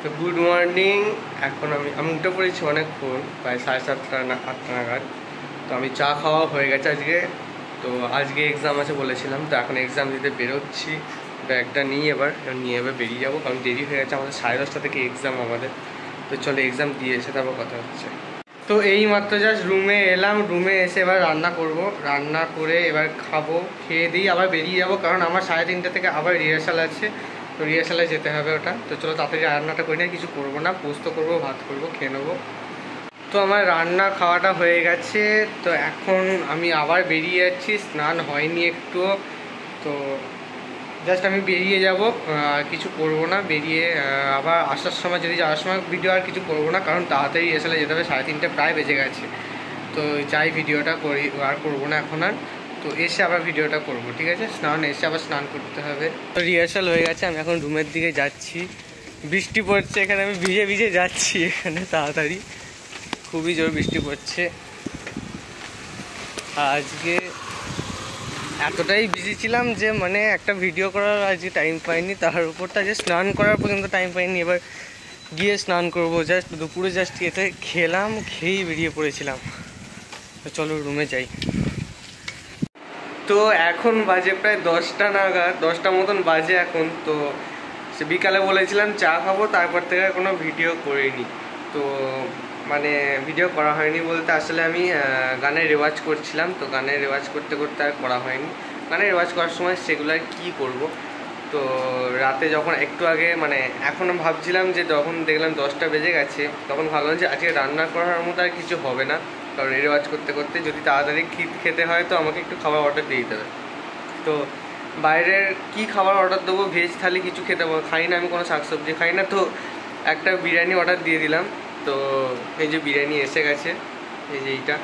তো good morning. এখন আমি উঠে পড়েছি অনেকক্ষণ, প্রায় 7:30 8টা নাগাদ। তো আমি চা খাওয়া হয়ে গেছে আজকে। তো আজকে এক্সাম আছে বলেছিলাম, তো এখন এক্সাম দিতে বেরোচ্ছি। ব্যাগটা নিয়ে এবার বেরিয়ে যাবো, কারণ দেরি হয়ে গেছে আমাদের 10:30 থেকে এক্সাম আমাদের। তো চলো এক্সাম দিয়ে এসে তারপর কথা হচ্ছে। তো এই মাত্র জাস্ট রুমে এলাম, রুমে এসে এবার রান্না করব, রান্না করে এবার খাবো, খেয়ে দিই আবার বেরিয়ে যাবো, কারণ আমার 3:30 থেকে আবার রিহার্সাল আছে। তো রিহার্সালে যেতে হবে ওটা। তো চলো তাড়াতাড়ি রান্নাটা করি না, কিছু করবো না, পোস্ত করবো, ভাত করবো, খেয়ে নেবো। তো আমার রান্না খাওয়াটা হয়ে গেছে। তো এখন আমি আবার বেরিয়ে যাচ্ছি, স্নান হয়নি একটুও। তো জাস্ট আমি বেরিয়ে যাব, কিছু করবো না, বেরিয়ে আবার আসার সময় যদি যাওয়ার সময় ভিডিও আর কিছু করবো না, কারণ তাড়াতাড়ি এসে যেতে হবে, 3:30 প্রায় বেজে গেছে। তো যাই ভিডিওটা করি, আর করবো না এখন আর। তো এসে আবার ভিডিওটা করব, ঠিক আছে? এসে আবার স্নান করতে হবে। তো রিহার্সাল হয়ে গেছে, আমি এখন রুমের দিকে যাচ্ছি। বৃষ্টি পড়ছে এখানে, আমি ভিজে ভিজে যাচ্ছি এখানে তাড়াতাড়ি, খুবই জোর বৃষ্টি পড়ছে। আজকে এতটাই বিজি ছিলাম যে মানে একটা ভিডিও করার আজকে টাইম পাইনি, তার উপরটা যে স্নান করার পর্যন্ত টাইম পাইনি। এবার গিয়ে স্নান করবো, জাস্ট দুপুরে জাস্ট এতে খেলাম, খেয়েই বেরিয়ে পড়েছিলাম। তো চলো রুমে যাই। তো এখন বাজে প্রায় 10টা নাগাদ, 10টা মতন বাজে এখন। তো সে বিকালে বলেছিলাম চা খাবো, তারপর থেকে কোনো ভিডিও করিনি। তো মানে ভিডিও করা হয়নি বলতে আসলে আমি গানের রেওয়াজ করছিলাম। তো গানের রেওয়াজ করতে করতে আর করা হয়নি। গানের রেওয়াজ করার সময় সেগুলো কী করব। তো রাতে যখন একটু আগে মানে এখনও ভাবছিলাম যে যখন দেখলাম 10টা বেজে গেছে, তখন ভাবলাম যে আজকে রান্না করার মতো আর কিছু হবে না, কারণ রেওয়াজ করতে করতে যদি তাড়াতাড়ি খেতে হয় তো আমাকে একটু খাবার অর্ডার দিয়ে দিতে হবে। তো বাইরের কি খাবার অর্ডার দেবো, ভেজ থালি কিছু খেতে খাই না আমি, কোনো শাকসবজি খাই না। তো একটা বিরিয়ানি অর্ডার দিয়ে দিলাম। তো এই যে বিরিয়ানি এসে গেছে, এই যে এইটা।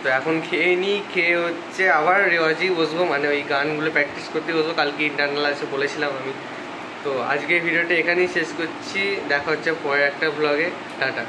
তো এখন খেয়ে নিই, খেয়ে হচ্ছে আবার রেওয়াজেই বসবো, মানে ওই গানগুলো প্র্যাকটিস করতে বসবো, কালকে ইন্টারনাল আছে বলেছিলাম আমি। তো আজকে ভিডিওটা এখানেই শেষ করছি, দেখা হচ্ছে পরের একটা ব্লগে। টাটা।